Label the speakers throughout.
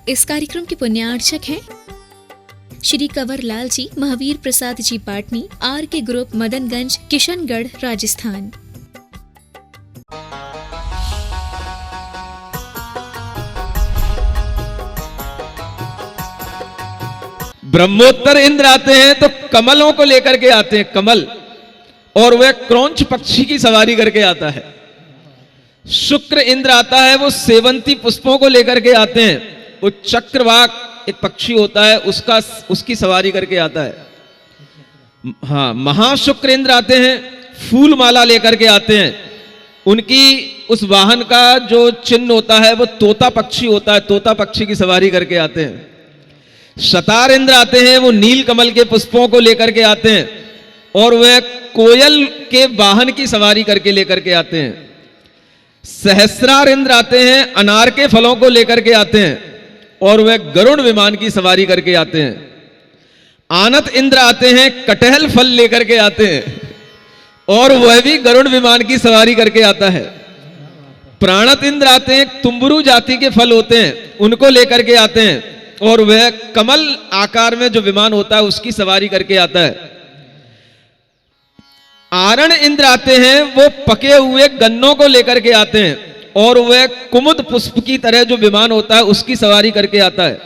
Speaker 1: इस कार्यक्रम के पुण्यार्चक हैं श्री कंवर लाल जी, महावीर प्रसाद जी पाटनी, आर के ग्रुप, मदनगंज, किशनगढ़, राजस्थान।
Speaker 2: ब्रह्मोत्तर इंद्र आते हैं तो कमलों को लेकर के आते हैं, कमल, और वह क्रौंच पक्षी की सवारी करके आता है। शुक्र इंद्र आता है, वो सेवंती पुष्पों को लेकर के आते हैं। वो चक्रवाक एक पक्षी होता है, उसकी सवारी करके आता है। हाँ, महाशुक्र इंद्र आते हैं, फूल माला लेकर के आते हैं। उनकी उस वाहन का जो चिन्ह होता है वो तोता पक्षी होता है, तोता पक्षी की सवारी करके आते हैं। शतार इंद्र आते हैं, वो नील कमल के पुष्पों को लेकर के आते हैं और वह कोयल के वाहन की सवारी करके लेकर के आते हैं। सहस्रार इंद्र आते हैं, अनार के फलों को लेकर के आते हैं और वह गरुड़ विमान की सवारी करके आते हैं। आनत इंद्र आते हैं, कटहल फल लेकर के आते हैं और वह भी गरुड़ विमान की सवारी करके आता है। प्राणत इंद्र आते हैं, तुम्बरू जाति के फल होते हैं, उनको लेकर के आते हैं और वह कमल आकार में जो विमान होता है उसकी सवारी करके आता है। आरण इंद्र आते हैं, वो पके हुए गन्नों को लेकर के आते हैं और वह कुमुद पुष्प की तरह जो विमान होता है उसकी सवारी करके आता है।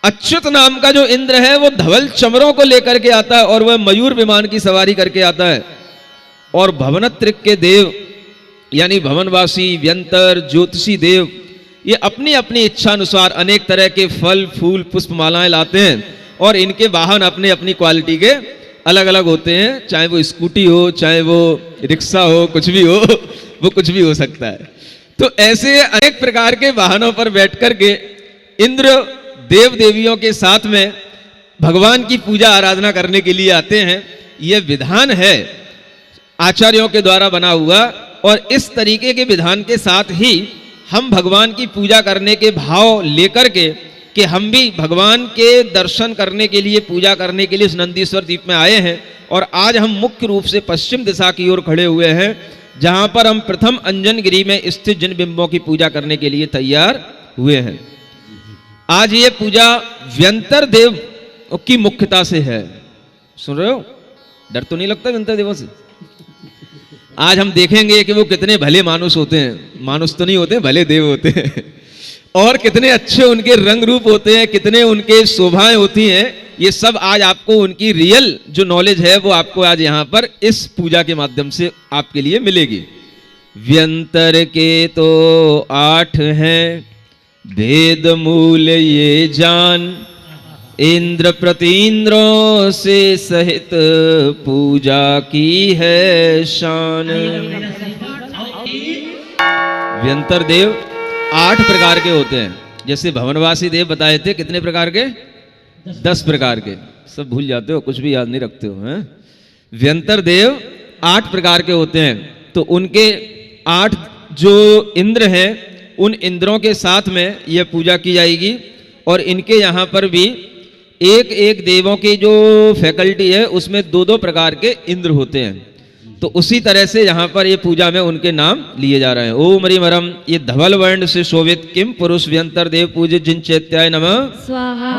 Speaker 2: अच्युत नाम का जो इंद्र है वो धवल चमरों को लेकर के आता है और वह मयूर विमान की सवारी करके आता है। और भवनत्रिक के देव यानी भवनवासी, व्यंतर, ज्योतिषी देव, ये अपनी अपनी इच्छा अनुसार अनेक तरह के फल, फूल, पुष्प मालाएं लाते हैं और इनके वाहन अपने अपनी क्वालिटी के अलग अलग होते हैं। चाहे वो स्कूटी हो, चाहे वो रिक्शा हो, कुछ भी हो, वो कुछ भी हो सकता है। तो ऐसे अनेक प्रकार के वाहनों पर बैठ कर के इंद्र देव देवियों के साथ में भगवान की पूजा आराधना करने के लिए आते हैं। यह विधान है आचार्यों के द्वारा बना हुआ और इस तरीके के विधान के साथ ही हम भगवान की पूजा करने के भाव लेकर के कि हम भी भगवान के दर्शन करने के लिए, पूजा करने के लिए इस नंदीश्वर द्वीप में आए हैं। और आज हम मुख्य रूप से पश्चिम दिशा की ओर खड़े हुए हैं, जहां पर हम प्रथम अंजनगिरी में स्थित जिन बिंबों की पूजा करने के लिए तैयार हुए हैं। आज ये पूजा व्यंतर देव की मुख्यता से है। सुन रहे हो? डर तो नहीं लगता व्यंतर देवों से? आज हम देखेंगे कि वो कितने भले मानुष होते हैं, मानुष तो नहीं होते, भले देव होते हैं, और कितने अच्छे उनके रंग रूप होते हैं, कितने उनके शोभाएं होती हैं। ये सब आज आपको उनकी रियल जो नॉलेज है वो आपको आज यहाँ पर इस पूजा के माध्यम से आपके लिए मिलेगी। व्यंतर के तो 8 हैं, भेद मूल ये जान, इंद्र प्रतीन्द्रों से सहित पूजा की है शान। व्यंतर देव 8 प्रकार के होते हैं। जैसे भवनवासी देव बताए थे, कितने प्रकार के? 10 प्रकार के। सब भूल जाते हो, कुछ भी याद नहीं रखते हो, हैं? व्यंतर देव 8 प्रकार के होते हैं। तो उनके 8 जो इंद्र हैं, उन इंद्रों के साथ में यह पूजा की जाएगी। और इनके यहाँ पर भी एक एक देवों की जो फैकल्टी है उसमें 2-2 प्रकार के इंद्र होते हैं। तो उसी तरह से यहाँ पर ये पूजा में उनके नाम लिए जा रहे हैं। ओम हरि मरम, ये धवल वर्ण से शोभित किम पुरुष व्यंतर देव पूज्य जिन चैत्याय नमः स्वाहा।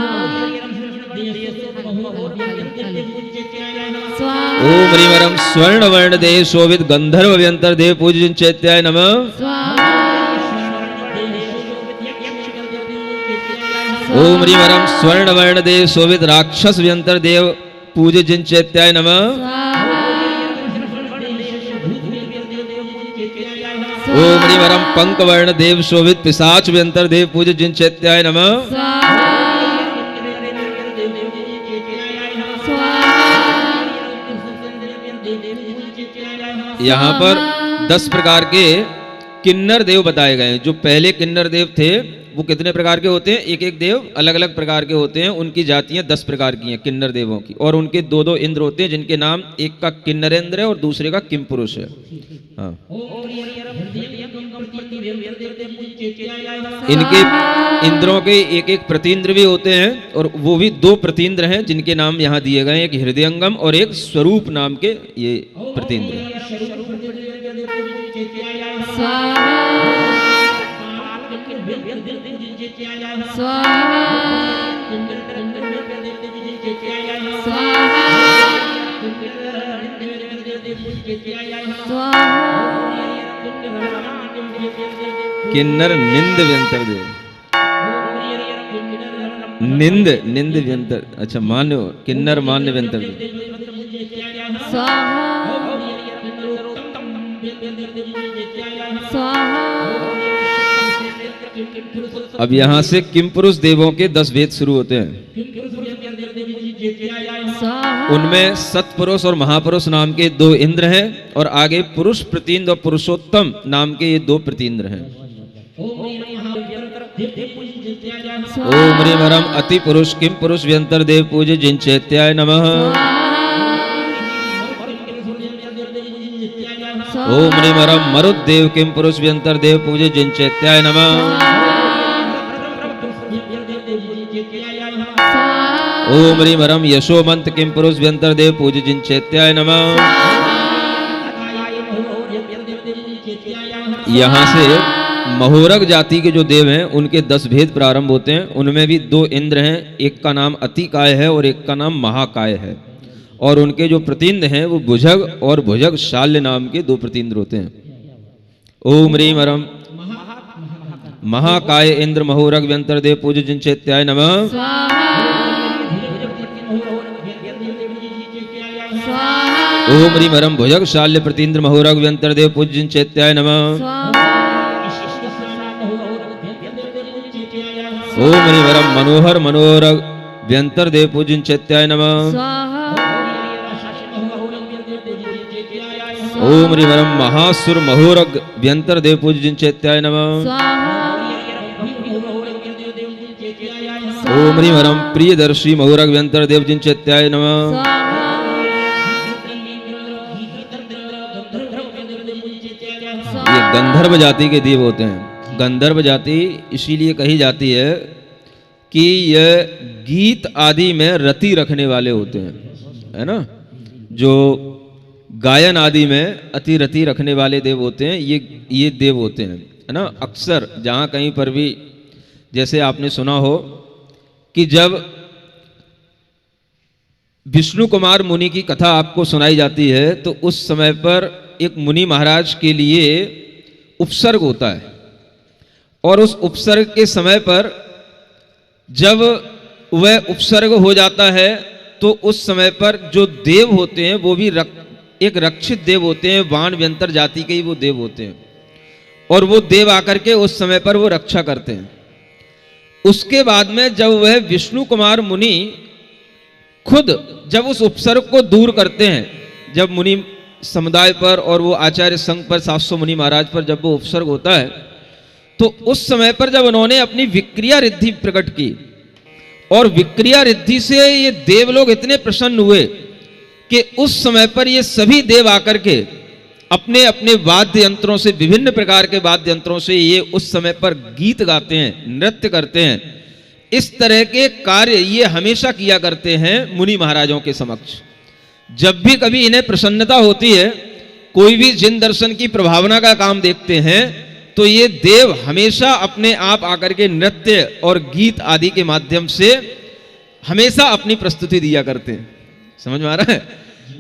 Speaker 2: ओम हरि मरम, स्वर्ण वर्ण देव शोभित गंधर्व व्यंतर देव पूज्य जिन चैत्याय नमः स्वाहा। ओम हरि मरम, स्वर्ण वर्ण देव शोभित राक्षस व्यंतर देव पूज्य जिन चैत्याय नमः। ओम हरि मरम, पंक वर्ण देव शोभित पिशाच व्यंतर देव पूज्य जिन चैत्याय नमः। यहाँ पर 10 प्रकार के किन्नर देव बताए गए हैं। जो पहले किन्नर देव थे वो कितने प्रकार के होते हैं? एक एक देव अलग अलग प्रकार के होते हैं। उनकी जातियां 10 प्रकार की हैं किन्नर देवों की। और उनके 2-2 इंद्र होते हैं, जिनके नाम एक का किन्नरेंद्र है और दूसरे का किम पुरुष है। हाँ, इनके इंद्रों के एक एक प्रतीन्द्र भी होते हैं और वो भी 2 प्रतीन्द्र हैं जिनके नाम यहाँ दिए गए हैं, एक हृदयंगम और एक स्वरूप नाम के ये प्रतीन्द्र। किन्नर निंद व्यंतर देव, निंद निंद व्यंतर, अच्छा मान्य, किन्नर मान्य व्यंतर देव। अब यहां से किम पुरुष देवों के 10 भेद शुरू होते हैं। उनमें सतपुरुष और महापुरुष नाम के 2 इंद्र हैं और आगे पुरुष प्रतीन्द्र और पुरुषोत्तम नाम के ये 2 प्रतीन्द्र हैं। ओम ह्रीं हरम अति पुरुष किम पुरुष व्यंतर देव पूज्य जिनचैत्याय नमः। ओम ह्रीं हरम मरुद्देव किम पुरुष व्यंतर देव पूज्य जिनचैत्याय नमः। ओम ह्रीं हरम यशोमंत किम पुरुष व्यंतर देव पूज्य जिनचैत्याय नमः। यहाँ से महोरग जाति के जो देव हैं उनके 10 भेद प्रारंभ होते हैं। उनमें भी 2 इंद्र हैं, एक का नाम अतिकाय है और एक का नाम महाकाय है। और उनके जो प्रतीन्द्र हैं वो भुजग और भुजग शाल्य नाम के 2 प्रतीन्द्र होते हैं। ओम ह्रीं हरम महाकाय इंद्र महोरग व्यंतर देव पूज्य जिनचैत्याय नमः। ओम ह्रीं हरम भुजग शाल्य प्रतीन्द्र महोरग व्यंतर देव पूज्य जिनचैत्याय नमः। ओम ह्रीं हरम मनोहर मनोरग व्यंतर देव पूज्य जिनचैत्याय नमः। ओम ह्रीं हरम महासुर महोरग व्यंतर देव पूज्य जिनचैत्याय नमः। ओम ह्रीं हरम प्रियदर्शी महोरग व्यंतर देव जिनचैत्याय नमः। ये गंधर्व जाति के देव होते हैं। गंधर्व जाति इसीलिए कही जाती है कि यह गीत आदि में रति रखने वाले होते हैं, है ना। जो गायन आदि में अति रति रखने वाले देव होते हैं, ये देव होते हैं, है ना। अक्सर जहाँ कहीं पर भी जैसे आपने सुना हो कि जब विष्णु कुमार मुनि की कथा आपको सुनाई जाती है तो उस समय पर एक मुनि महाराज के लिए उपसर्ग होता है। और उस उपसर्ग के समय पर जब वह उपसर्ग हो जाता है तो उस समय पर जो देव होते हैं वो भी एक रक्षित देव होते हैं, वाण व्यंतर जाति के ही वो देव होते हैं। और वो देव आकर के उस समय पर वो रक्षा करते हैं। उसके बाद में जब वह विष्णु कुमार मुनि खुद जब उस उपसर्ग को दूर करते हैं, जब मुनि समुदाय पर और वो आचार्य संघ पर 700 मुनि महाराज पर जब वो उपसर्ग होता है तो उस समय पर जब उन्होंने अपनी विक्रिया रिद्धि प्रकट की और विक्रिया रिद्धि से ये देव लोग इतने प्रसन्न हुए कि उस समय पर ये सभी देव आकर के अपने अपने वाद्य यंत्रों से, विभिन्न प्रकार के वाद्य यंत्रों से ये उस समय पर गीत गाते हैं, नृत्य करते हैं। इस तरह के कार्य ये हमेशा किया करते हैं मुनि महाराजों के समक्ष। जब भी कभी इन्हें प्रसन्नता होती है, कोई भी जिन दर्शन की प्रभावना का काम देखते हैं तो ये देव हमेशा अपने आप आकर के नृत्य और गीत आदि के माध्यम से हमेशा अपनी प्रस्तुति दिया करते हैं। समझ में आ रहा है?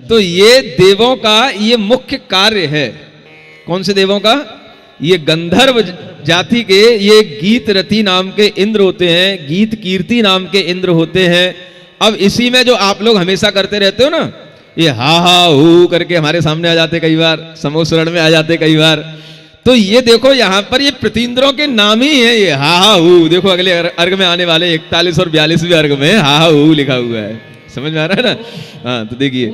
Speaker 2: तो ये देवों का ये मुख्य कार्य है। कौन से देवों का? ये गंधर्व जाति के ये गीत रति नाम के इंद्र होते हैं, गीत कीर्ति नाम के इंद्र होते हैं। अब इसी में जो आप लोग हमेशा करते रहते हो ना, ये हा हा हू करके हमारे सामने आ जाते कई बार, समोसरण में आ जाते कई बार। तो ये देखो यहाँ पर ये प्रतीन्द्रों के नाम ही है ये हा हा हू। देखो अगले अर्घ में आने वाले 41 और 42वें अर्घ में हा हा हू लिखा हुआ है। समझ में आ रहा है ना? हाँ, तो देखिए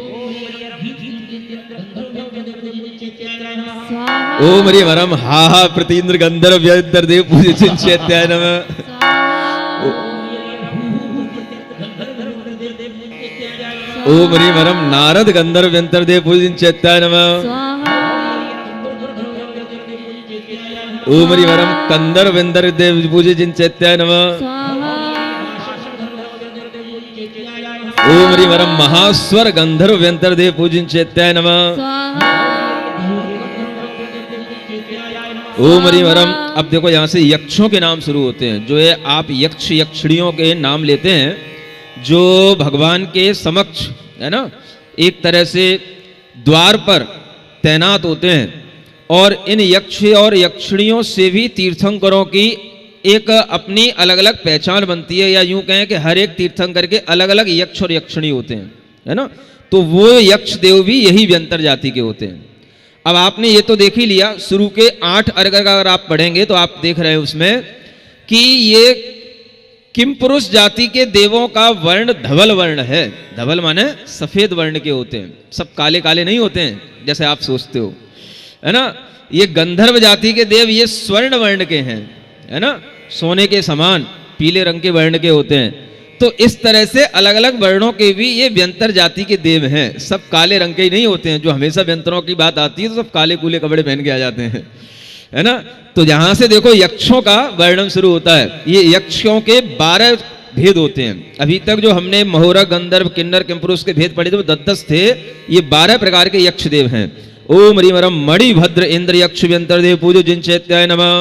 Speaker 2: ओम ह्रीं हरम हा हा प्रतीन्द्र गंधर्व व्यंतर देव पूज्य जिनचैत्याय नमः। ओम ह्रीं हरम नारद गंधर्व व्यंतर देव पूज्य जिनचैत्याय नमः। ओम ह्रीं हरम कंदर व्यंतर देव पूज्य जिनचैत्याय नमः। ओम ह्रीं हरम महास्वर गंधर्व व्यंतर देव पूज्य जिनचैत्याय नमः। ओम ह्रीं वरम। अब देखो यहाँ से यक्षों के नाम शुरू होते हैं। जो है आप यक्ष यक्षिणियों के नाम लेते हैं जो भगवान के समक्ष है ना एक तरह से द्वार पर तैनात होते हैं, और इन यक्ष और यक्षिणियों से भी तीर्थंकरों की एक अपनी अलग अलग पहचान बनती है, या यूं कहें कि हर एक तीर्थंकर के अलग अलग यक्ष और यक्षिणी होते हैं, है ना। तो वो यक्ष देव भी यही व्यंतर जाति के होते हैं। अब आपने ये तो देख ही लिया, शुरू के 8 अर्घ अगर आप पढ़ेंगे तो आप देख रहे हैं उसमें कि ये किम पुरुष जाति के देवों का वर्ण धवल वर्ण है। धवल माने सफेद वर्ण के होते हैं, सब काले काले नहीं होते हैं जैसे आप सोचते हो, है ना। ये गंधर्व जाति के देव ये स्वर्ण वर्ण के हैं, है ना, सोने के समान पीले रंग के वर्ण के होते हैं। तो इस तरह से अलग अलग वर्णों के भी ये व्यंतर जाति के देव हैं, सब काले रंग के ही नहीं होते हैं। जो हमेशा व्यंतरों की बात आती है तो सब काले कूले कपड़े पहन के आ जाते हैं, है ना। तो यहां से देखो यक्षों का वर्णन शुरू होता है। ये यक्षों के 12 भेद होते हैं। अभी तक जो हमने महोरा गंधर्व किन्नर किमपुरुष के भेद पढ़े थे वो 10 थे, ये 12 प्रकार के यक्ष देव हैं। ओम ह्रीं वरम मणिभद्र इंद्र यक्ष व्यंतर देव पूज्य जिन चैत्याय नमः।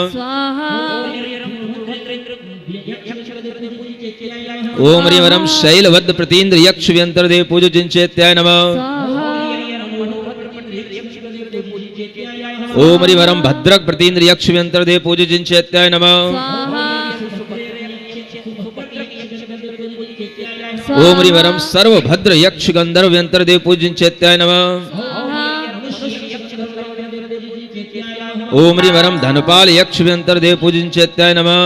Speaker 2: ओम ह्रीं वरम शैलभद्र प्रतीन्द्र यक्ष व्यंतर देव पूज्य जिन चैत्याय नमः। ओम ह्रीं वरम भद्रक प्रतीन्द्र यक्ष व्यंतर देव पूज्य जिन चैत्याय नमः। ओम ह्रीं वरम सर्वभद्र यक्ष गंधर्व व्यंतर देव पूज्य जिन चैत्याय नमः। ओम ह्रीं वरम धनपाल यक्ष व्यंतर देव पूज्य जिन चैत्याय नमः।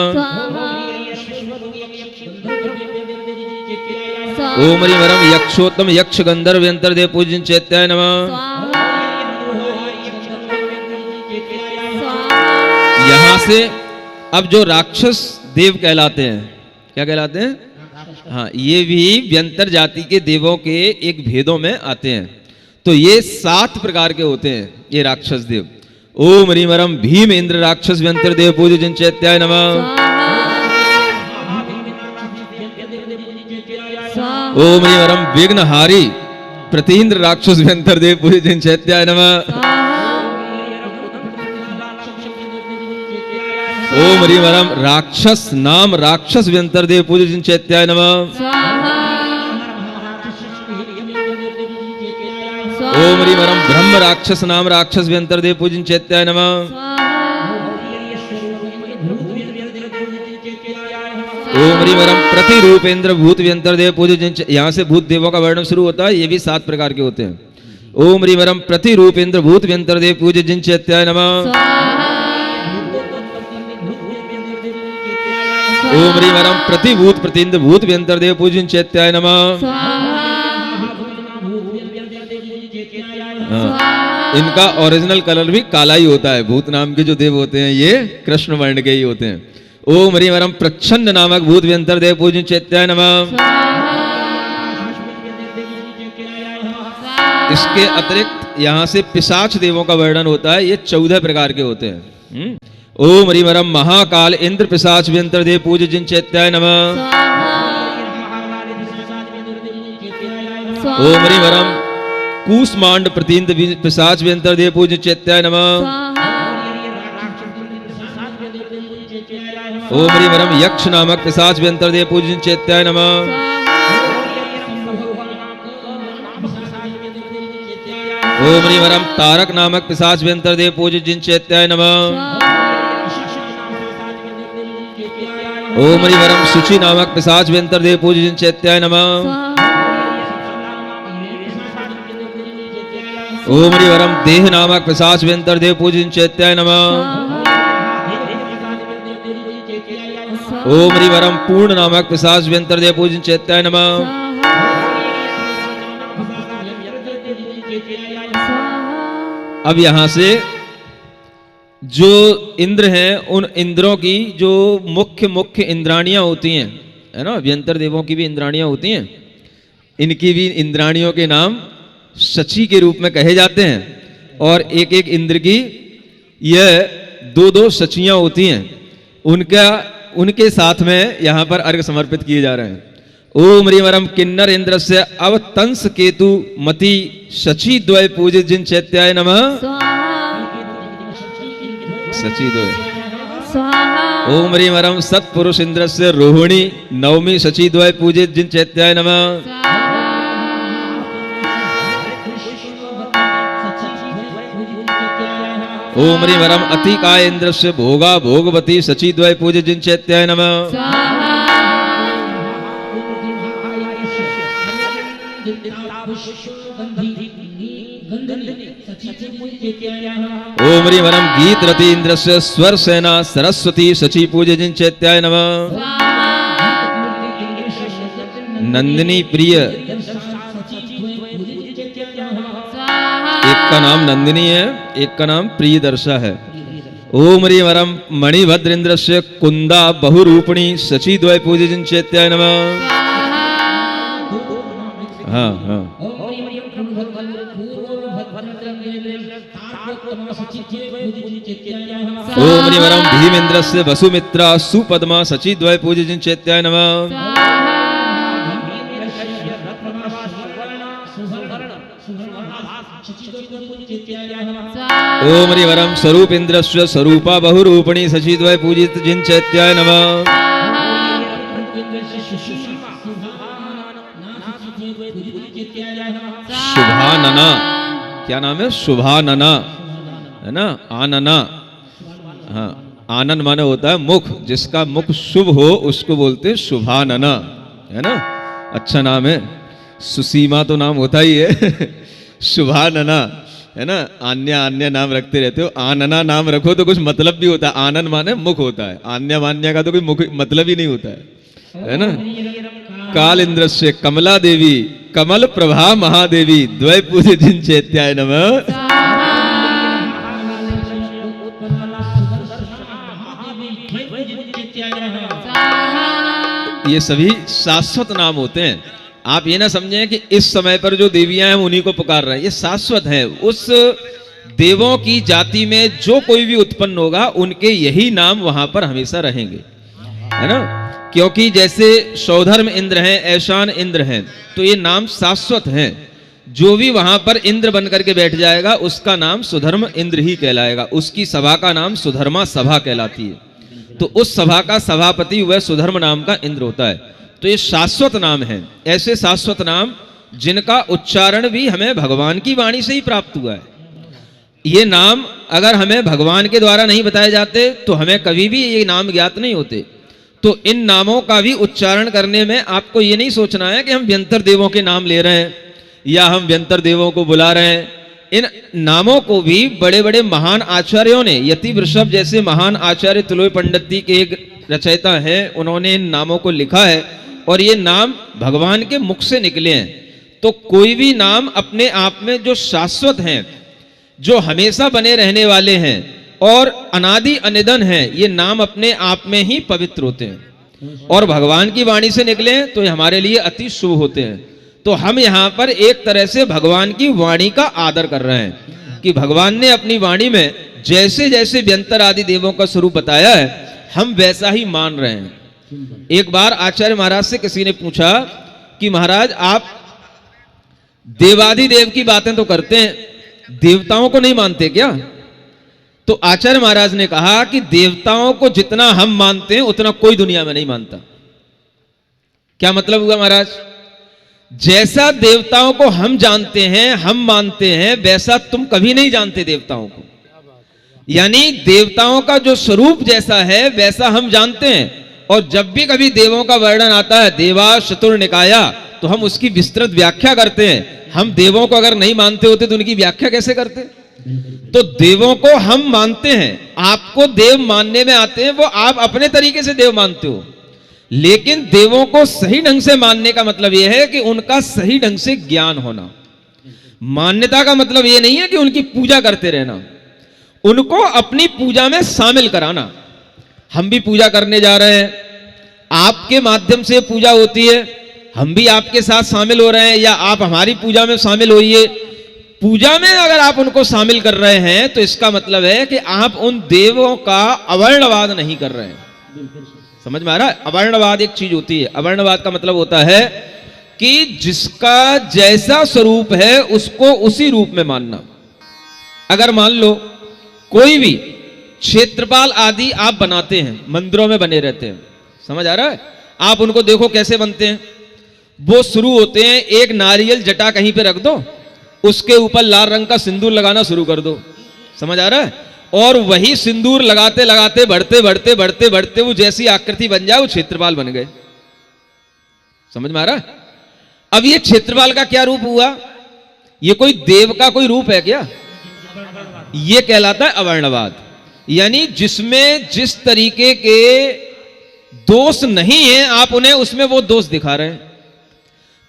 Speaker 2: ओम ह्रीं वरम यक्षोत्तम यक्ष गंधर्व व्यंतर देव पूज्य जिन चैत्याय नमः। यहां से अब जो राक्षस देव कहलाते हैं, क्या कहलाते हैं? हाँ, ये भी व्यंतर जाति के देवों के एक भेदों में आते हैं। तो ये 7 प्रकार के होते हैं ये राक्षस देव। ओम ह्रीं वरम भीम इंद्र राक्षस व्यंतर देव पूज्य जिन चैत्याय नमः। ओम ह्रीं वरम विघ्नहारी प्रतीन्द्र राक्षस व्यंतर देव पूज्य जिन चैत्याय नमः। ओम ह्रीं वरम राक्षस नाम राक्षस व्यंतर देव पूज्य जिन चैत्याय नमः। ओम ह्रीं वरम ब्रह्म राक्षस नाम राक्षस व्यंतर देव पूज्य जिन चैत्याय नमः। ओम ह्रीं वरम प्रतिरूपेंद्र भूत व्यंतर देव पूज्य जिन। यहाँ से भूत देवों का वर्णन शुरू होता है, ये भी 7 प्रकार के होते हैं। ओम ह्रीं वरम प्रतिरूपेंद्र भूत व्यंतर देव पूज्य जिन चैत्याय नमः। ओम ह्रीं वरम प्रतिभूत प्रतीन्द्र भूत व्यंतर देव पूज्य जिन चैत्याय नमः। इनका ओरिजिनल कलर भी काला ही होता है। भूत नाम के जो देव होते हैं ये कृष्ण वर्ण के ही होते हैं। ओम ह्रीं वरम प्रच्छन्न नामक भूत व्यंतर देव पूज्य चैत्याय नमः। इसके अतिरिक्त यहाँ से पिशाच देवों का वर्णन होता है, ये 14 प्रकार के होते हैं। ओम ह्रीं वरम महाकाल इंद्र पिशाच व्यंतर देव पूज्य जिन चैत्याय नमः। ओम ह्रीं वरम कूष्मांड प्रतीन्द्र पिशाच व्यंतर देव पूज्य चैत्याय नमः। ओम ह्रीं वरम यक्ष नामक पिशाच व्यंतर देव पूज्य जिन चैत्याय नमः। ओम ह्रीं वरम तारक नामक पिशाच व्यंतर देव पूज्य जिन चैत्याय नमः। ओम ह्रीं वरम शुचि नामक पिशाच व्यंतर देव पूज्य जिन चैत्याय नमः। ओम ह्रीं वरम देह नामक पिशाच व्यंतर देव पूज्य जिन चैत्याय नमः। ओम ह्रीं वरम पूर्ण नामक पिशाच व्यंतर देव पूज्य जिन चैत्याय नमः। अब यहां से जो इंद्र हैं उन इंद्रों की जो मुख्य इंद्राणियां होती हैं, है ना, व्यंतर देवों की भी इंद्राणियां होती हैं, इनकी भी इंद्राणियों के नाम शची के रूप में कहे जाते हैं। और एक एक इंद्र की यह 2-2 शचियां होती हैं, उनके साथ में यहां पर अर्घ समर्पित किए जा रहे हैं। ओम ह्रीं वरम किन्नर इंद्र से अवतंस केतु मति शची द्वय पूज्य जिन चैत्याय नमः। सची द्वय
Speaker 3: स्वाहा
Speaker 2: ओम ह्रीं वरम सत्पुरुष इंद्रस्य रोहिणी नवमी सची द्वय पूजित जिन चैत्याय नमः ओम ह्रीं वरम अतिकाय इंद्रस्य भोगा भोगवती सची द्वय पूजित जिन चैत्याय नमः
Speaker 3: स्वाहा
Speaker 2: ओम ह्रीं वरम गीत रति इंद्रस्य स्वर सेना सरस्वती सची पूजित जिन चैत्याय नमः नंदिनी प्रिय एक का नाम नंदिनी है, एक का नाम प्रियदर्शा है। ओम ह्रीं वरम मणिभद्र इंद्रस्य कुंदा बहुरूपिणी सची द्वय पूजित जिन चैत्याय नमः हाँ हाँ ओम ह्रीं वरम भीमेन्द्रस्य वसुमित्रा सुपद्मा सची द्वय पूजित जिन चैत्याय नमः ओम ह्रीं वरम स्वरूप इंद्रस्य स्वरूपा बहुरूपिणी सची द्वय पूजित जिन चैत्याय नमः शुभानना, क्या नाम है? शुभानना है ना, आनना। हाँ, आनन माने होता है मुख, जिसका मुख शुभ हो उसको बोलते हैं शुभानना, है ना, अच्छा नाम है। सुसीमा तो नाम होता ही है शुभानना है ना, अन्य अन्य नाम रखते रहते हो। आनना नाम रखो तो कुछ मतलब भी होता है, आनन माने मुख होता है, अन्य मान्य का तो कोई मुख मतलब ही नहीं होता है ना। काल इंद्र से कमला देवी कमल प्रभा महादेवी द्वय पूजे जिन चैत्याय नमः ये सभी शाश्वत नाम होते हैं। आप ये ना समझें कि इस समय पर जो देवियां हैं उन्हीं को पुकार रहे हैं, ये शाश्वत है। उस देवों की जाति में जो कोई भी उत्पन्न होगा उनके यही नाम वहां पर हमेशा रहेंगे, है ना। क्योंकि जैसे सौधर्म इंद्र हैं, ऐशान इंद्र हैं, तो ये नाम शाश्वत हैं। जो भी वहां पर इंद्र बन करके बैठ जाएगा उसका नाम सुधर्म इंद्र ही कहलाएगा, उसकी सभा का नाम सुधर्मा सभा कहलाती है। तो उस सभा का सभापति वह सुधर्म नाम का इंद्र होता है। तो ये शाश्वत नाम है। ऐसे शाश्वत नाम जिनका उच्चारण भी हमें भगवान की वाणी से ही प्राप्त हुआ है। ये नाम अगर हमें भगवान के द्वारा नहीं बताए जाते तो हमें कभी भी ये नाम ज्ञात नहीं होते। तो इन नामों का भी उच्चारण करने में आपको ये नहीं सोचना है कि हम व्यंतर देवों के नाम ले रहे हैं या हम व्यंतर देवों को बुला रहे हैं। इन नामों को भी बड़े बड़े महान आचार्यों ने, यति वृषभ जैसे महान आचार्य तुलोय पंडित के एक रचयिता हैं, उन्होंने इन नामों को लिखा है और ये नाम भगवान के मुख से निकले हैं। तो कोई भी नाम अपने आप में जो शाश्वत हैं, जो हमेशा बने रहने वाले हैं और अनादि अनिधन हैं, ये नाम अपने आप में ही पवित्र होते हैं और भगवान की वाणी से निकले हैं तो ये हमारे लिए अति शुभ होते हैं। तो हम यहाँ पर एक तरह से भगवान की वाणी का आदर कर रहे हैं कि भगवान ने अपनी वाणी में जैसे जैसे व्यंतर आदि देवों का स्वरूप बताया है हम वैसा ही मान रहे हैं। एक बार आचार्य महाराज से किसी ने पूछा कि महाराज आप देवादिदेव की बातें तो करते हैं, देवताओं को नहीं मानते क्या? तो आचार्य महाराज ने कहा कि देवताओं को जितना हम मानते हैं उतना कोई दुनिया में नहीं मानता। क्या मतलब हुआ महाराज? जैसा देवताओं को हम जानते हैं, हम मानते हैं, वैसा तुम कभी नहीं जानते देवताओं को। यानी देवताओं का जो स्वरूप जैसा है वैसा हम जानते हैं और जब भी कभी देवों का वर्णन आता है देवा चतुर निकाया तो हम उसकी विस्तृत व्याख्या करते हैं। हम देवों को अगर नहीं मानते होते तो उनकी व्याख्या कैसे करते? तो देवों को हम मानते हैं, आपको देव मानने में आते हैं, वो आप अपने तरीके से देव मानते हो। लेकिन देवों को सही ढंग से मानने का मतलब यह है कि उनका सही ढंग से ज्ञान होना। मान्यता का मतलब यह नहीं है कि उनकी पूजा करते रहना, उनको अपनी पूजा में शामिल कराना। हम भी पूजा करने जा रहे हैं, आपके माध्यम से पूजा होती है, हम भी आपके साथ शामिल हो रहे हैं या आप हमारी पूजा में शामिल होइए। पूजा में अगर आप उनको शामिल कर रहे हैं तो इसका मतलब है कि आप उन देवों का अवर्णवाद नहीं कर रहे हैं। समझ में आ रहा है? अवर्णवाद एक चीज होती है। अवर्णवाद का मतलब होता है कि जिसका जैसा स्वरूप है उसको उसी रूप में मानना। अगर मान लो कोई भी क्षेत्रपाल आदि आप बनाते हैं, मंदिरों में बने रहते हैं, समझ आ रहा है? आप उनको देखो कैसे बनते हैं। वो शुरू होते हैं, एक नारियल जटा कहीं पे रख दो, उसके ऊपर लाल रंग का सिंदूर लगाना शुरू कर दो, समझ आ रहा है? और वही सिंदूर लगाते लगाते बढ़ते बढ़ते बढ़ते बढ़ते वो जैसी आकृति बन जाए वो क्षेत्रपाल बन गए। समझ में आ रहा है? अब ये क्षेत्रपाल का क्या रूप हुआ? ये कोई देव का कोई रूप है क्या? ये कहलाता है अवर्णवाद। यानी जिसमें जिस तरीके के दोष नहीं है आप उन्हें उसमें वो दोष दिखा रहे हैं।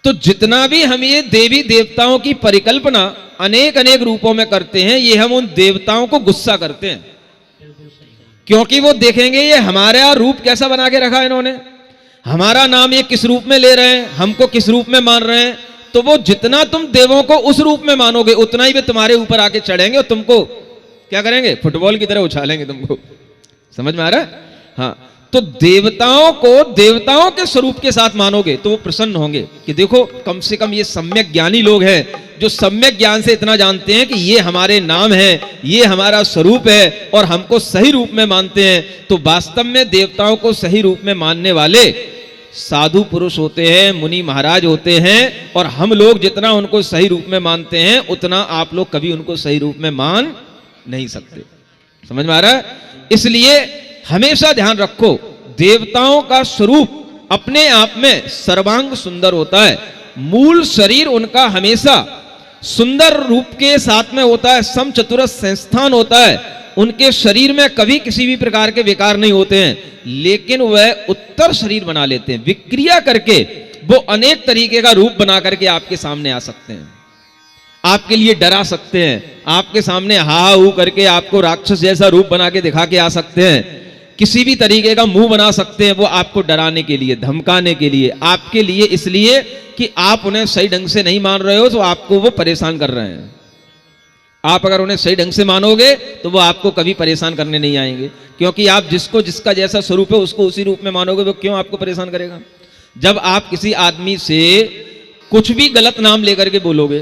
Speaker 2: तो जितना भी हम ये देवी देवताओं की परिकल्पना अनेक अनेक रूपों में करते हैं, ये हम उन देवताओं को गुस्सा करते हैं, क्योंकि वो देखेंगे ये हमारा रूप कैसा बना के रखा है इन्होंने, हमारा नाम ये किस रूप में ले रहे हैं, हमको किस रूप में मान रहे हैं। तो वो जितना तुम देवों को उस रूप में मानोगे उतना ही वे तुम्हारे ऊपर आके चढ़ेंगे और तुमको क्या करेंगे? फुटबॉल की तरह उछालेंगे तुमको। समझ में आ रहा है? हाँ, तो देवताओं को देवताओं के स्वरूप के साथ मानोगे तो वो प्रसन्न होंगे कि देखो कम से कम ये सम्यक ज्ञानी लोग हैं जो सम्यक ज्ञान से इतना जानते हैं कि ये हमारे नाम है, ये हमारा स्वरूप है और हमको सही रूप में मानते हैं। तो वास्तव में देवताओं को सही रूप में मानने वाले साधु पुरुष होते हैं, मुनि महाराज होते हैं, और हम लोग जितना उनको सही रूप में मानते हैं उतना आप लोग कभी उनको सही रूप में मान नहीं सकते। समझ में आ रहा है? इसलिए हमेशा ध्यान रखो, देवताओं का स्वरूप अपने आप में सर्वांग सुंदर होता है। मूल शरीर उनका हमेशा सुंदर रूप के साथ में होता है, समचतुरस संस्थान होता है। उनके शरीर में कभी किसी भी प्रकार के विकार नहीं होते हैं, लेकिन वह उत्तर शरीर बना लेते हैं। विक्रिया करके वो अनेक तरीके का रूप बना करके आपके सामने आ सकते हैं, आपके लिए डरा सकते हैं, आपके सामने हा हू करके आपको राक्षस जैसा रूप बना के दिखा के आ सकते हैं, किसी भी तरीके का मुंह बना सकते हैं। वो आपको डराने के लिए, धमकाने के लिए, आपके लिए, इसलिए कि आप उन्हें सही ढंग से नहीं मान रहे हो तो आपको वो परेशान कर रहे हैं। आप अगर उन्हें सही ढंग से मानोगे तो वो आपको कभी परेशान करने नहीं आएंगे, क्योंकि आप जिसको जिसका जैसा स्वरूप है उसको उसी रूप में मानोगे, वो क्यों आपको परेशान करेगा? जब आप किसी आदमी से कुछ भी गलत नाम लेकर के बोलोगे,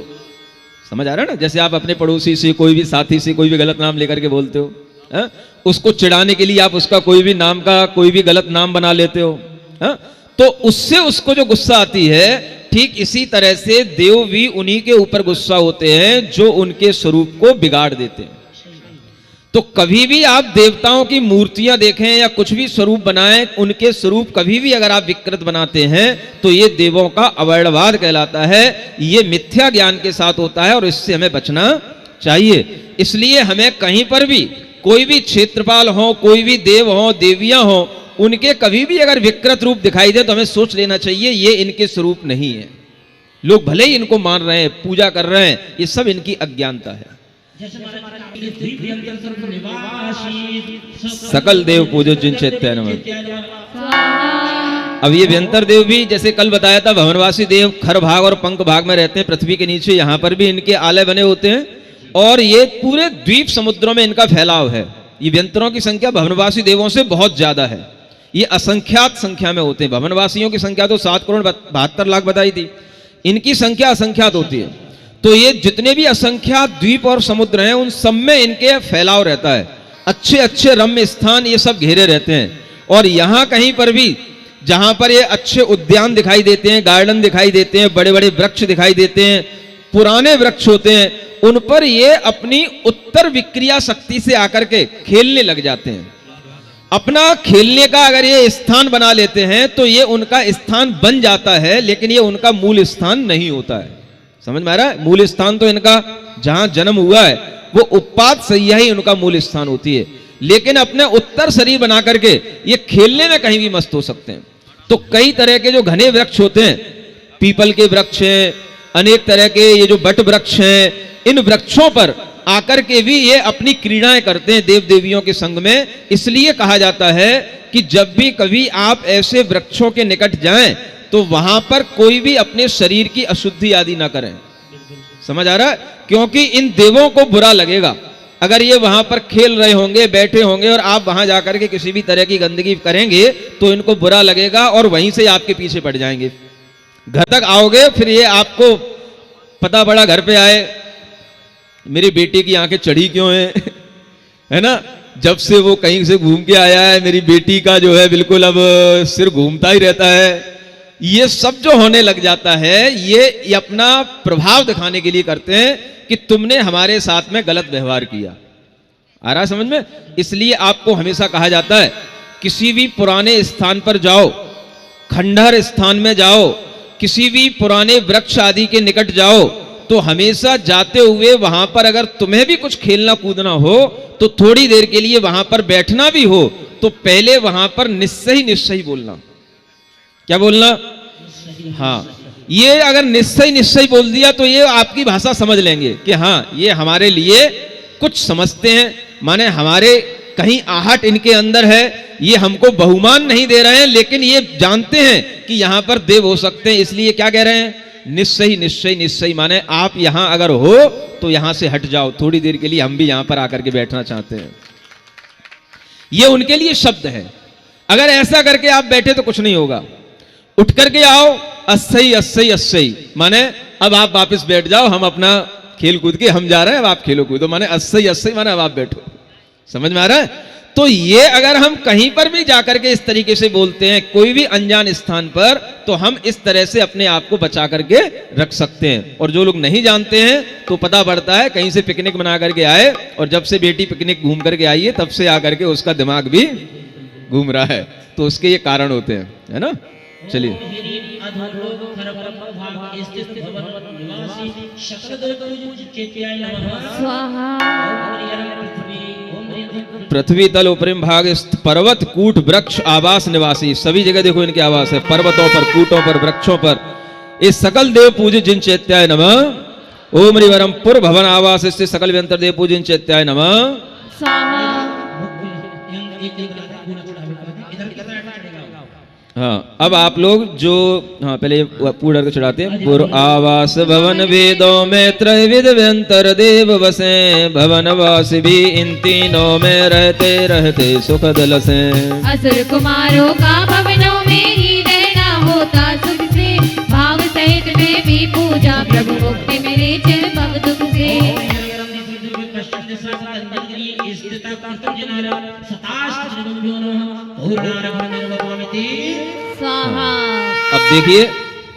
Speaker 2: समझ आ रहा है ना? जैसे आप अपने पड़ोसी से, कोई भी साथी से कोई भी गलत नाम लेकर के बोलते हो, है? उसको चिढ़ाने के लिए आप उसका कोई भी नाम का कोई भी गलत नाम बना लेते हो, है? तो उससे उसको जो गुस्सा आती है, ठीक इसी तरह से देव भी उन्हीं के ऊपर गुस्सा होते हैं जो उनके स्वरूप को बिगाड़ देते हैं। तो कभी भी आप देवताओं की मूर्तियां देखें या कुछ भी स्वरूप बनाएं, उनके स्वरूप कभी भी अगर आप विकृत बनाते हैं तो ये देवों का अवर्णवाद कहलाता है। ये मिथ्या ज्ञान के साथ होता है और इससे हमें बचना चाहिए। इसलिए हमें कहीं पर भी कोई भी क्षेत्रपाल हो, कोई भी देव हो, देवियां हो, उनके कभी भी अगर विकृत रूप दिखाई दे तो हमें सोच लेना चाहिए ये इनके स्वरूप नहीं है। लोग भले ही इनको मान रहे हैं, पूजा कर रहे हैं, ये सब इनकी अज्ञानता है। सकल देव पूजो जिन चैत्य नमः। अब ये व्यंतर देव भी जैसे कल बताया था, भवनवासी देव खर भाग और पंख भाग में रहते हैं पृथ्वी के नीचे, यहां पर भी इनके आलय बने होते हैं और ये पूरे द्वीप समुद्रों में इनका फैलाव है। ये व्यंतरों की संख्या भवनवासी देवों से बहुत ज्यादा है, ये असंख्यात संख्या में होते हैं। भवनवासियों की संख्या तो 7,72,00,000 बताई थी, इनकी संख्या असंख्यात होती है। तो ये जितने भी असंख्यात द्वीप और समुद्र हैं उन सब में इनके फैलाव रहता है। अच्छे अच्छे रम्य स्थान ये सब घेरे रहते हैं, और यहां कहीं पर भी जहां पर ये अच्छे उद्यान दिखाई देते हैं, गार्डन दिखाई देते हैं, बड़े बड़े वृक्ष दिखाई देते हैं, पुराने वृक्ष होते हैं, उन पर ये अपनी उत्तर विक्रिया शक्ति से आकर के खेलने लग जाते हैं। अपना खेलने का अगर ये स्थान बना लेते हैं तो ये उनका स्थान बन जाता है, लेकिन ये उनका मूल स्थान नहीं होता है। समझ में आ रहा है? मूल स्थान तो इनका जहां जन्म हुआ है वो उत्पाद सैया ही उनका मूल स्थान होती है, लेकिन अपने उत्तर शरीर बना करके ये खेलने में कहीं भी मस्त हो सकते हैं। तो कई तरह के जो घने वृक्ष होते हैं, पीपल के वृक्ष हैं, अनेक तरह के ये जो बट वृक्ष हैं, इन वृक्षों पर आकर के भी ये अपनी क्रीड़ाएं करते हैं देव देवियों के संग में। इसलिए कहा जाता है कि जब भी कभी आप ऐसे वृक्षों के निकट जाएं तो वहां पर कोई भी अपने शरीर की अशुद्धि आदि ना करें। समझ आ रहा है? क्योंकि इन देवों को बुरा लगेगा अगर ये वहां पर खेल रहे होंगे, बैठे होंगे और आप वहां जाकर के किसी भी तरह की गंदगी करेंगे तो इनको बुरा लगेगा और वहीं से आपके पीछे पड़ जाएंगे। घर तक आओगे फिर ये आपको पता पड़ा, घर पे आए मेरी बेटी की आंखें चढ़ी क्यों है, है ना? जब से वो कहीं से घूम के आया है, मेरी बेटी का जो है बिल्कुल अब सिर घूमता ही रहता है। ये सब जो होने लग जाता है, ये अपना प्रभाव दिखाने के लिए करते हैं कि तुमने हमारे साथ में गलत व्यवहार किया। आ रहा समझ में? इसलिए आपको हमेशा कहा जाता है, किसी भी पुराने स्थान पर जाओ, खंडहर स्थान में जाओ, किसी भी पुराने वृक्ष आदि के निकट जाओ, तो हमेशा जाते हुए वहां पर अगर तुम्हें भी कुछ खेलना कूदना हो तो थोड़ी देर के लिए वहां पर बैठना भी हो तो पहले वहां पर निश्चय बोलना। क्या बोलना? हाँ, ये अगर निश्चय बोल दिया तो ये आपकी भाषा समझ लेंगे कि हाँ ये हमारे लिए कुछ समझते हैं, माने हमारे कहीं आहट इनके अंदर है, ये हमको बहुमान नहीं दे रहे हैं, लेकिन ये जानते हैं कि यहां पर देव हो सकते हैं, इसलिए क्या कह रहे हैं? निश्चय माने आप यहां अगर हो तो यहां से हट जाओ, थोड़ी देर के लिए हम भी यहां पर आकर के बैठना चाहते हैं। ये उनके लिए शब्द है। अगर ऐसा करके आप बैठे तो कुछ नहीं होगा, उठ करके आओ, अस्सई माने अब आप वापस बैठ जाओ, हम अपना खेल कूद के हम जा रहे हैं, अब आप खेलो कूदो, माने अस्सई माने अब आप बैठो। समझ में आ रहा है? तो ये अगर हम कहीं पर भी जाकर के इस तरीके से बोलते हैं, कोई भी अनजान स्थान पर, तो हम इस तरह से अपने आप को बचा करके रख सकते हैं। और जो लोग नहीं जानते हैं तो पता पड़ता है कहीं से पिकनिक बना करके आए, और जब से बेटी पिकनिक घूम करके आई है तब से आकर के उसका दिमाग भी घूम रहा है, तो उसके ये कारण होते हैं, है ना? चलिए, पृथ्वी तल उपरिम भाग पर्वत कूट वृक्ष आवास निवासी, सभी जगह देखो इनके आवास है, पर्वतों पर, कूटों पर, वृक्षों पर। इस सकल देव पूज्य जिन चैत्याय नमः। ओम रिवरम पुर भवन आवास, इससे सकल व्यंतर देव पूज्य जिन चैत्याय नमः। हाँ, अब आप लोग जो पहले पूर्ण अर्घ चढ़ाते हैं। पुर आवास भवन वेदों में त्रैविध व्यंतर देव बसे, भवन वास भी इन तीनों में रहते रहते सुख दलसे।
Speaker 3: असुर कुमारों का भवनों में ही रहना होता सुख से, भाव सहित में भी पूजा प्रभु मुक्ति मिले चिर भव दुख से।
Speaker 2: अब देखिए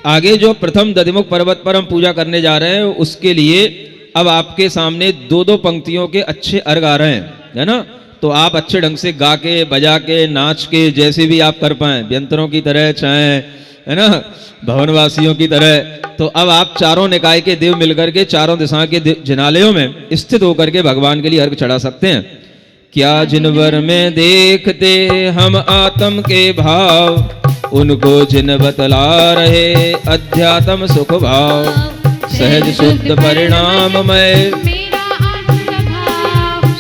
Speaker 2: आगे जो प्रथम दधिमुख पर्वत पर हम पूजा करने जा रहे हैं, उसके लिए अब आपके सामने दो दो पंक्तियों के अच्छे अर्घ आ रहे हैं, है ना? तो आप अच्छे ढंग से गा के, बजा के, नाच के, जैसे भी आप कर पाए, व्यंतरों की तरह चाहे, है ना, भवनवासियों की तरह। तो अब आप चारों निकाय के देव मिलकर के चारों दिशा के जिनालयों में स्थित होकर के भगवान के लिए अर्घ चढ़ा सकते हैं। क्या जिनवर में देखते हम आत्म के भाव, उनको जिन बतला रहे अध्यात्म सुख भाव, सहज शुद्ध परिणाममय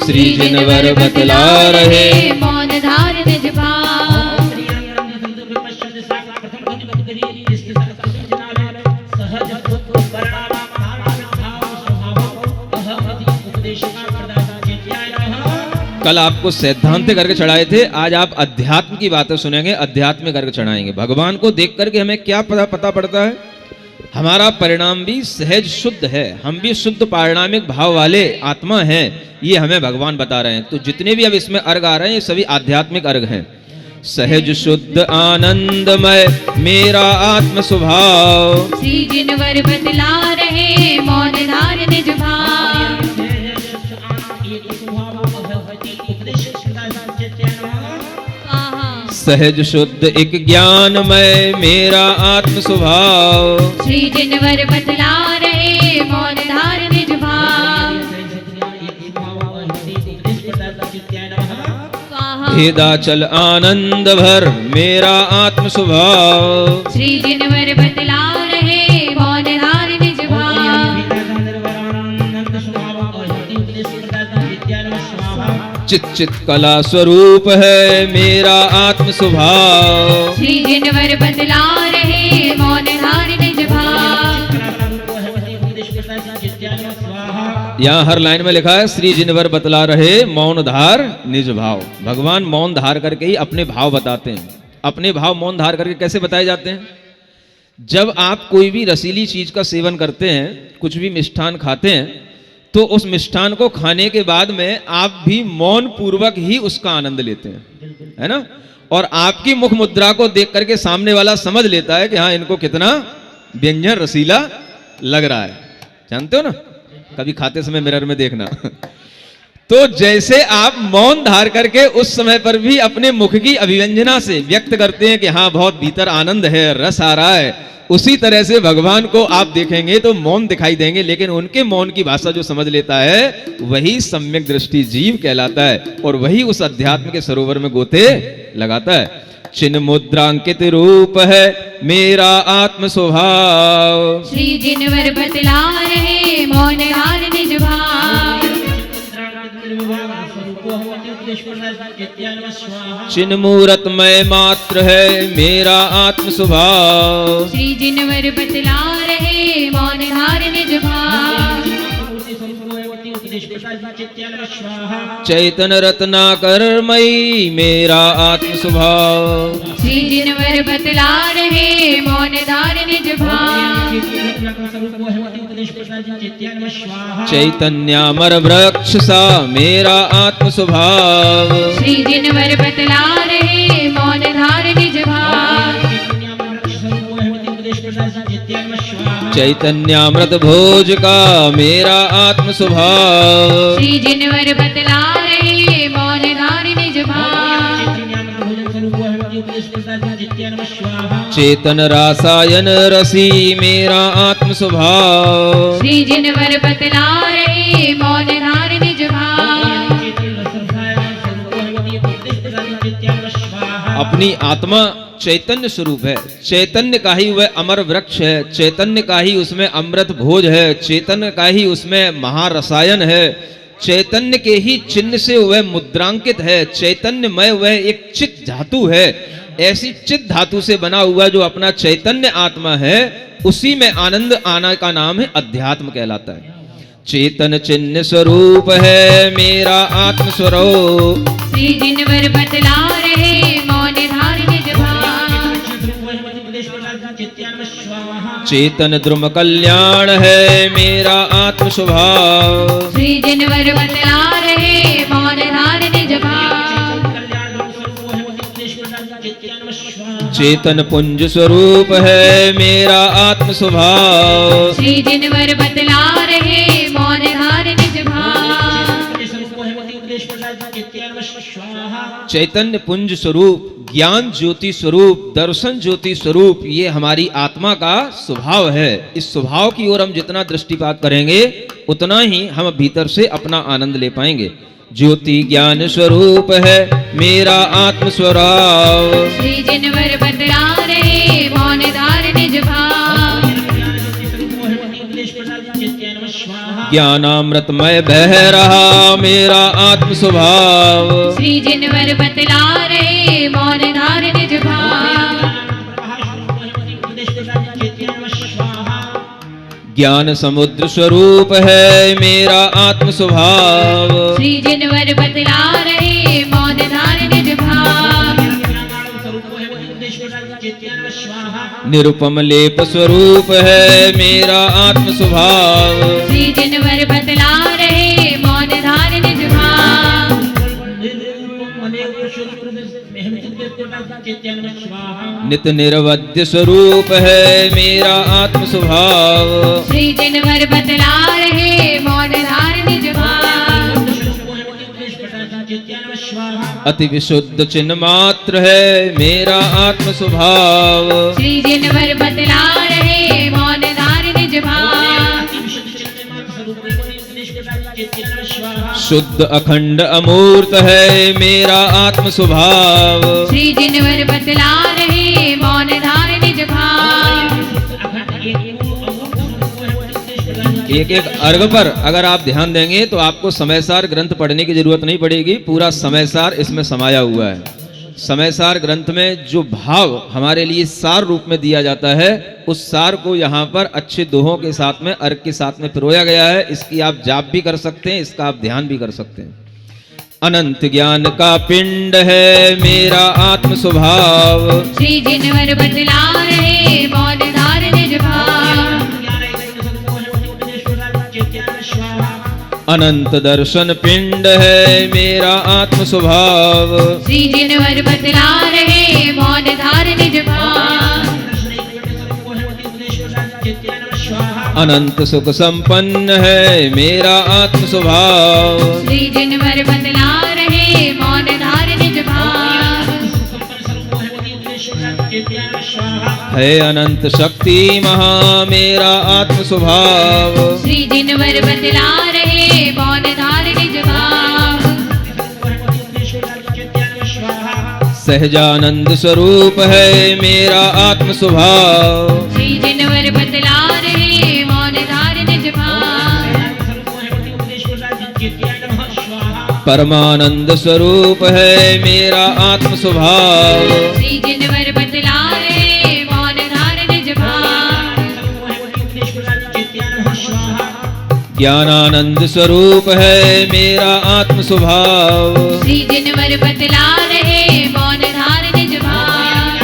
Speaker 2: श्री जिनवर बतला रहे
Speaker 3: मौन धार निज भाव।
Speaker 2: कल आपको सैद्धांतिक अर्घ चढ़ाए थे, आज आप अध्यात्म की बातें सुनेंगे, आध्यात्मिक अर्घ चढ़ाएंगे। भगवान को देख करके हमें क्या पता पड़ता है? हमारा परिणाम भी सहज शुद्ध है, हम भी शुद्ध परिणामिक भाव वाले आत्मा हैं, ये हमें भगवान बता रहे हैं। तो जितने भी अब इसमें अर्घ आ रहे हैं ये सभी आध्यात्मिक अर्घ हैं। सहज शुद्ध आनंदमय मेरा आत्म स्वभाव,
Speaker 3: श्री जिनवर बतला रहे मौन धार निज भाव।
Speaker 2: सहज शुद्ध एक ज्ञानमय मेरा आत्म स्वभाव,
Speaker 3: श्री जिनवर बतला रहे मौन धार निज भाव।
Speaker 2: भेदाचल आनंद भर मेरा आत्म स्वभाव,
Speaker 3: श्री जिनवर बतला रहे मौन धार निज भाव।
Speaker 2: चित चित कला स्वरूप है मेरा आत्म स्वभाव,
Speaker 3: श्री जिनवर बतला रहे मौन धार निज भाव।
Speaker 2: यहाँ हर लाइन में लिखा है श्री जिनवर बतला रहे मौन धार निज भाव। भगवान मौन धार करके ही अपने भाव बताते हैं। अपने भाव मौन धार करके कैसे बताए जाते हैं? जब आप कोई भी रसीली चीज का सेवन करते हैं, कुछ भी मिष्ठान खाते हैं, तो उस मिष्ठान को खाने के बाद में आप भी मौन पूर्वक ही उसका आनंद लेते हैं, है ना। और आपकी मुख मुद्रा को देख करके सामने वाला समझ लेता है कि हाँ इनको कितना व्यंजन रसीला लग रहा है। जानते हो ना, कभी खाते समय मिरर में देखना तो जैसे आप मौन धार करके उस समय पर भी अपने मुख की अभिव्यंजना से व्यक्त करते हैं कि हाँ बहुत भीतर आनंद है, रस आ रहा है, उसी तरह से भगवान को आप देखेंगे तो मौन दिखाई देंगे, लेकिन उनके मौन की भाषा जो समझ लेता है वही सम्यक दृष्टि जीव कहलाता है और वही उस अध्यात्म के सरोवर में गोते लगाता है। चिन्ह मुद्रांकित रूप है मेरा आत्म स्वभाव,
Speaker 3: श्री जिनवर बतला रहे मौन हार निज भाव।
Speaker 2: चिन्ह मूर्तमय मात्र है मेरा आत्म स्वभाव,
Speaker 3: श्री जिनवर बतला रहे मौन हार निज भाव।
Speaker 2: चैतन्य रत्नाकरमयी मेरा आत्म स्वभाव,
Speaker 3: श्री जिनवर बतला रहे मौन धार निज भाव।
Speaker 2: चैतन्यामर वृक्ष सा मेरा आत्म स्वभाव,
Speaker 3: श्री जिनवर बतला रहे मौन धार निज भाव।
Speaker 2: चैतन्यामृत भोज का मेरा आत्म स्वभाव,
Speaker 3: श्री जिनवर बतला रहे मौन धार निज भाव।
Speaker 2: चेतन रासायन रसी मेरा आत्म स्वभाव,
Speaker 3: श्री जिनवर बतला रहे मौन धार निज भाव।
Speaker 2: अपनी आत्मा चैतन्य स्वरूप है, चैतन्य का ही वह अमर वृक्ष है, चैतन्य का ही उसमें अमृत भोज है, चैतन्य का ही उसमें महारसायन है, चैतन्य के ही चिन्ह से वह मुद्रांकित है, चैतन्यमय वह एक चित धातु है। ऐसी चित धातु से बना हुआ जो अपना चैतन्य आत्मा है उसी में आनंद आना का नाम है अध्यात्म कहलाता है। चेतन चिन्ह स्वरूप है मेरा आत्म स्वरूप,
Speaker 3: श्री जिनवर बतला रहे मौन धार निज भाव।
Speaker 2: चेतन द्रुम कल्याण है मेरा आत्म स्वभाव,
Speaker 3: श्री जिनवर बतला रहे मौन धार निज भाव।
Speaker 2: चेतन पुंज स्वरूप है मेरा आत्म स्वभाव,
Speaker 3: श्री जिनवर बतला रहे मौन धार निज भाव।
Speaker 2: चैतन्य पुंज स्वरूप, ज्ञान ज्योति स्वरूप, दर्शन ज्योति स्वरूप, ये हमारी आत्मा का स्वभाव है। इस स्वभाव की ओर हम जितना दृष्टिपात करेंगे उतना ही हम भीतर से अपना आनंद ले पाएंगे। ज्योति ज्ञान स्वरूप है मेरा आत्म स्वभाव,
Speaker 3: श्री जिनवर बतला रहे मौन धार निज भाव।
Speaker 2: ज्ञानामृतमय बह रहा मेरा आत्म स्वभाव,
Speaker 3: श्री जिनवर बतला रहे मौन धार निज भाव।
Speaker 2: ज्ञान समुद्र स्वरूप है मेरा आत्म स्वभाव,
Speaker 3: श्री जिनवर बतला रहे मौन धार निज भाव।
Speaker 2: निरुपम लेप स्वरूप है मेरा आत्म स्वभाव,
Speaker 3: श्री जिनवर बतला रहे मौन धार निज भाव।
Speaker 2: नित निरवध्य स्वरूप है मेरा आत्म स्वभाव,
Speaker 3: श्री जिनवर बतला रहे मौन धार निज भाव।
Speaker 2: अति विशुद्ध चिन्ह मात्र है मेरा आत्म स्वभाव,
Speaker 3: श्री जिनवर बतला रहे मौन धार निज भाव।
Speaker 2: शुद्ध अखंड अमूर्त है मेरा आत्म स्वभाव,
Speaker 3: श्री जिनवर बतला रहे मौन धार निज भाव।
Speaker 2: एक एक अर्घ पर अगर आप ध्यान देंगे तो आपको समयसार ग्रंथ पढ़ने की जरूरत नहीं पड़ेगी, पूरा समयसार इसमें समाया हुआ है। समयसार ग्रंथ में जो भाव हमारे लिए सार रूप में दिया जाता है उस सार को यहाँ पर अच्छे दोहों के साथ में अर्घ के साथ में पिरोया गया है। इसकी आप जाप भी कर सकते हैं, इसका आप ध्यान भी कर सकते हैं। अनंत ज्ञान का पिंड है मेरा आत्म स्वभाव,
Speaker 3: श्री जिनवर बतला रहे मौन धार निज भाव।
Speaker 2: अनंत दर्शन पिंड है मेरा आत्म स्वभाव।
Speaker 3: श्री जिनवर बतला रहे मौन धार निज भाव।
Speaker 2: अनंत सुख संपन्न है मेरा आत्म स्वभाव।
Speaker 3: श्री जिनवर बतला रहे मौन धार निज भाव।
Speaker 2: है अनंत शक्ति महा मेरा आत्म स्वभाव।
Speaker 3: श्री जिनवर बतला रहे मौन धार निज भाव।
Speaker 2: सहजानंद स्वरूप है मेरा आत्म स्वभाव।
Speaker 3: श्री जिनवर बतला रहे मौन धार निज भाव।
Speaker 2: परमानंद स्वरूप है मेरा आत्म स्वभाव।
Speaker 3: श्री जिनवर बतला रहे मौन धार निज भाव।
Speaker 2: ज्ञानानंद स्वरूप है मेरा आत्म स्वभाव।
Speaker 3: श्री जिनवर बतला रहे मौन धार निज भाव।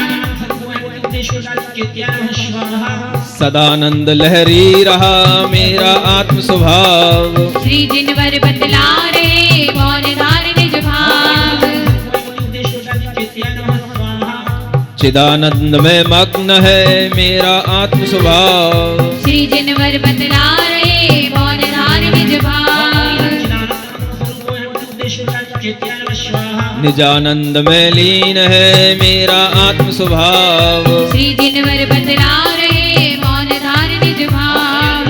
Speaker 2: सदानंद लहरी रहा मेरा आत्म स्वभाव।
Speaker 3: श्री जिनवर बतला रहे मौन धार निज भाव।
Speaker 2: चिदानंद में मग्न है मेरा आत्म स्वभाव।
Speaker 3: श्री जिनवर बतला रहे मौन धार निज भाव।
Speaker 2: निजानंद में लीन है मेरा आत्म स्वभाव।
Speaker 3: श्री जिनवर बतला रहे मौन धार निज भाव।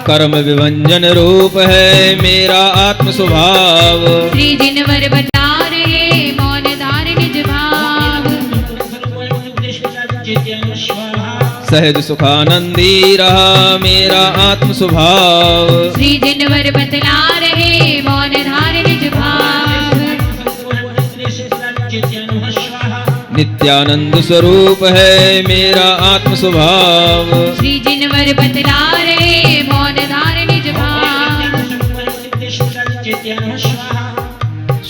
Speaker 2: कर्म विभंजन रूप है मेरा आत्म स्वभाव।
Speaker 3: श्री जिनवर बतला रहे मौन धार निज भाव।
Speaker 2: सहज सुखानंदी रहा मेरा आत्म स्वभाव।
Speaker 3: श्री जिनवर बतला रहे मौन धार निज भाव।
Speaker 2: नित्यानंद स्वरूप है मेरा आत्म स्वभाव।
Speaker 3: श्री जिनवर बतला रहे मौन धार निज भाव।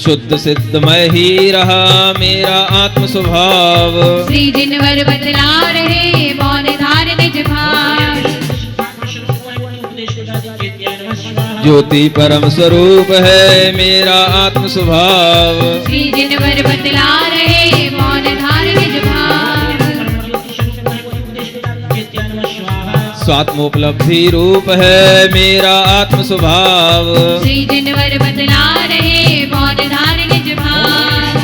Speaker 2: शुद्ध सिद्धमय ही रहा मेरा आत्म स्वभाव।
Speaker 3: श्री जिनवर बतला रहे मौन धार निज भाव।
Speaker 2: ज्योति परम स्वरूप है मेरा आत्म स्वभाव।
Speaker 3: श्री जिनवर बतला रहे मौन धार निज भाव।
Speaker 2: स्वात्मोपलब्धि रूप है मेरा आत्म स्वभाव।
Speaker 3: श्री जिनवर बतला रहे मौन धार निज भाव।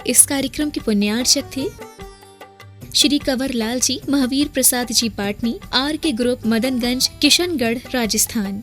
Speaker 1: इस कार्यक्रम के पुण्यार्चक थे श्री कंवर लाल जी, महावीर प्रसाद जी पाटनी, आर के ग्रुप, मदनगंज, किशनगढ़, राजस्थान।